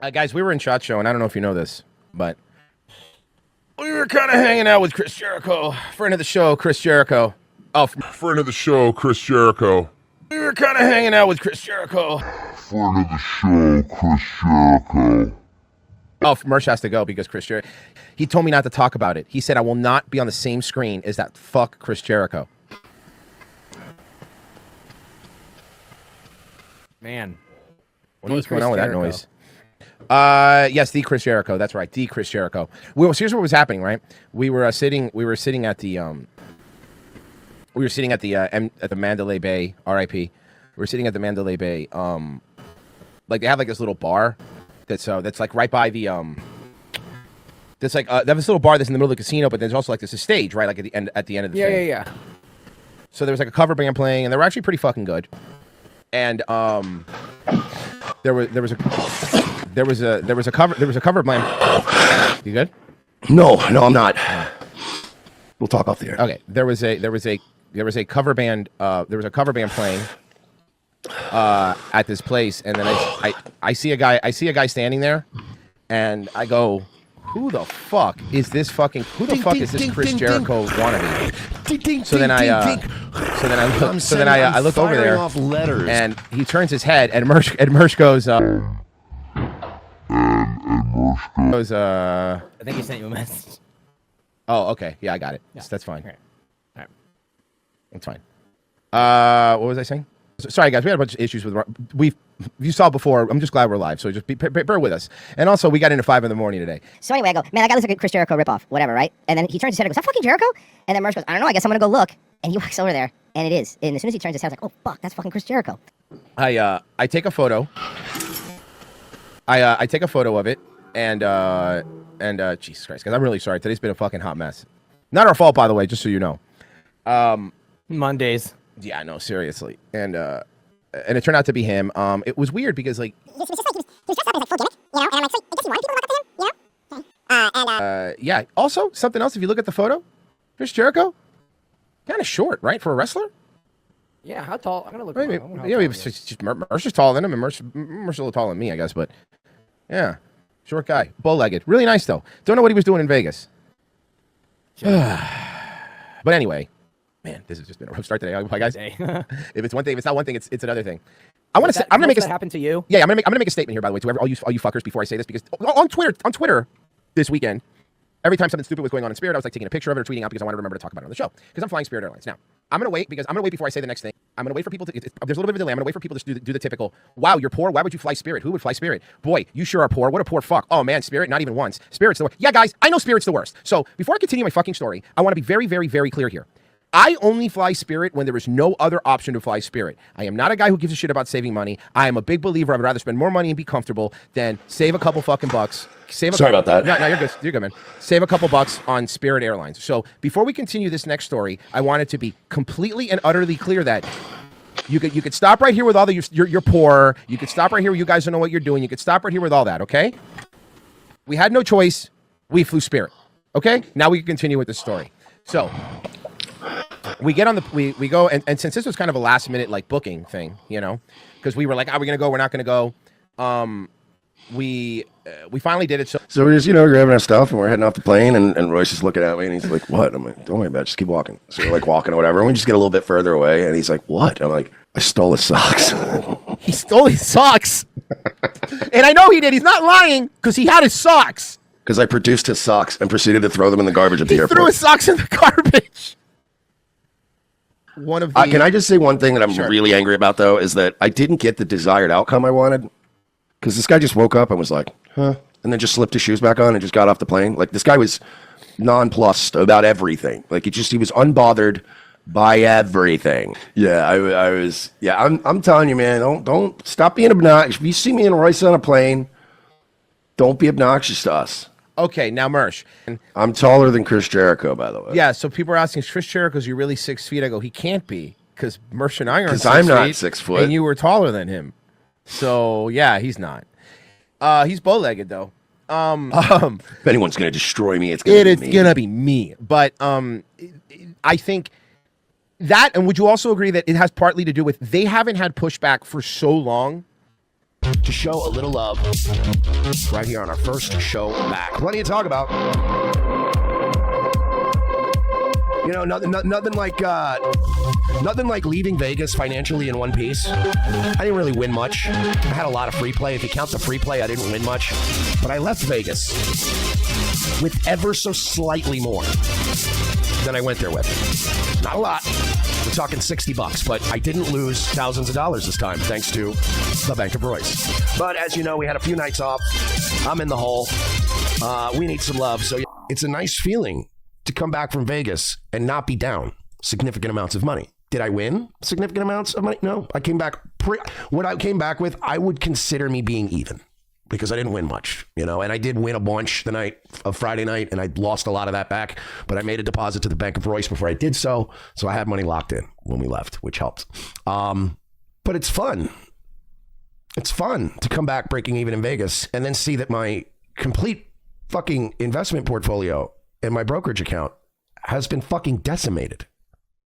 Guys, we were in SHOT Show, and I don't know if you know this, but we were kind of hanging out with Chris Jericho, friend of the show, Chris Jericho. Oh, friend of the show, Chris Jericho. We were kind of hanging out with Chris Jericho. Friend of the show, Chris Jericho. Oh, Mersh has to go because Chris Jericho. He told me not to talk about it. He said I will not be on the same screen as that fuck Chris Jericho. Man. What is going on with that noise? Yes, the Chris Jericho. That's right, the Chris Jericho. Well, here's what was happening, right? We were sitting at the at the Mandalay Bay, RIP. We were sitting at the Mandalay Bay. Like they have like this little bar that's like right by the that's like they have this little bar that's in the middle of the casino, but there's also like this stage, right? Like at the end of the thing. Yeah. So there was like a cover band playing, and they were actually pretty fucking good. And there was a cover band. You good? No, I'm not. We'll talk off the air. Okay. There was a cover band. There was a cover band playing at this place, and then I see a guy standing there, and I go, who the fuck is this fucking? Who the fuck is this Chris Jericho wannabe? So then I look over there, and he turns his head, and Mersh goes. I think he sent you a message. Oh, okay. Yeah, I got it. Yeah. That's fine. All right. That's fine. What was I saying? Sorry, guys. We had a bunch of issues with. You saw before. I'm just glad we're live. So just bear with us. And also, we got into 5 in the morning today. So anyway, I go, man, that guy looks like a Chris Jericho ripoff, whatever, right? And then he turns his head and goes, is that fucking Jericho? And then Mersh goes, I don't know. I guess I'm gonna go look. And he walks over there, and it is. And as soon as he turns his head, I was like, oh fuck, that's fucking Chris Jericho. I take a photo. I take a photo of it, and Jesus Christ, guys, I'm really sorry. Today's been a fucking hot mess. Not our fault, by the way, just so you know. Mondays. Yeah, no, seriously. And it turned out to be him. It was weird because like He was just like, he was dressed up as like full gimmick, you know? And I'm like, so I guess he wanted people to walk up to him, you know? Okay. yeah. Also, something else. If you look at the photo, Chris Jericho, kind of short, right, for a wrestler. Yeah, how tall? I'm gonna look. Mersh is taller than him, and Mersh a little taller than me, I guess. But yeah, short guy, bow-legged, really nice though. Don't know what he was doing in Vegas. But anyway, man, this has just been a rough start today. Hi guys. If it's one thing, if it's not one thing, it's another thing. I'm gonna make that happen to you. Yeah, I'm gonna make a statement here, by the way, to all you fuckers before I say this, because on Twitter this weekend, every time something stupid was going on in Spirit, I was like taking a picture of it or tweeting out because I wanted to remember to talk about it on the show. Because I'm flying Spirit Airlines. Now, I'm going to wait before I say the next thing. I'm going to wait for people to, there's a little bit of a delay. I'm going to wait for people to do the typical, wow, you're poor? Why would you fly Spirit? Who would fly Spirit? Boy, you sure are poor. What a poor fuck. Oh man, Spirit, not even once. Spirit's the worst. Yeah, guys, I know Spirit's the worst. So before I continue my fucking story, I want to be very, very, very clear here. I only fly Spirit when there is no other option to fly Spirit. I am not a guy who gives a shit about saving money. I am a big believer. I would rather spend more money and be comfortable than save a couple fucking bucks. Sorry about that. No, you're good. You're good, man. Save a couple bucks on Spirit Airlines. So before we continue this next story, I wanted to be completely and utterly clear that you could stop right here with all the you're poor. You could stop right here. You guys don't know what you're doing. You could stop right here with all that. Okay. We had no choice. We flew Spirit. Okay. Now we can continue with the story. So we get on the we go and since this was kind of a last minute like booking thing, you know, because we were like, are we gonna go? We're not gonna go. We finally did it. So we're just, grabbing our stuff and we're heading off the plane, and Royce is looking at me and he's like, what? I'm like, don't worry about it, just keep walking. So we're like walking or whatever, and we just get a little bit further away, and he's like, what? I'm like, I stole his socks. He stole his socks. And I know he did. He's not lying because he had his socks. Because I produced his socks and proceeded to throw them in the garbage at the airport. He threw his socks in the garbage. One of the... Can I just say one thing that I'm really angry about, though, is that I didn't get the desired outcome I wanted. Because this guy just woke up and was like, huh? And then just slipped his shoes back on and just got off the plane. Like, this guy was nonplussed about everything. Like, he was unbothered by everything. Yeah, I was. Yeah, I'm telling you, man, don't stop being obnoxious. If you see me and Royce on a plane, don't be obnoxious to us. Okay, now Mersh. I'm taller than Chris Jericho, by the way. Yeah, so people are asking, is Chris Jericho's you really 6 feet? I go, he can't be, because Mersh and I are 6 feet. Because I'm not 6 foot. And you were taller than him. So, yeah, he's not. He's bow-legged, though. If anyone's going to destroy me, it's going to be me. It's going to be me. But I think that, and would you also agree that it has partly to do with they haven't had pushback for so long to show a little love right here on our first show back. Plenty to talk about. You know, nothing like leaving Vegas financially in one piece. I didn't really win much. I had a lot of free play. If you count the free play, I didn't win much. But I left Vegas with ever so slightly more than I went there with. Not a lot. We're talking $60, but I didn't lose thousands of dollars this time, thanks to the Bank of Royce. But as you know, we had a few nights off. I'm in the hole. We need some love. So it's a nice feeling to come back from Vegas and not be down significant amounts of money. Did I win significant amounts of money? No. I came back. What I came back with, I would consider me being even because I didn't win much, you know, and I did win a bunch the night of Friday night and I lost a lot of that back, but I made a deposit to the Bank of Royce before I did so. So I had money locked in when we left, which helped. But it's fun. It's fun to come back breaking even in Vegas and then see that my complete fucking investment portfolio and my brokerage account has been fucking decimated.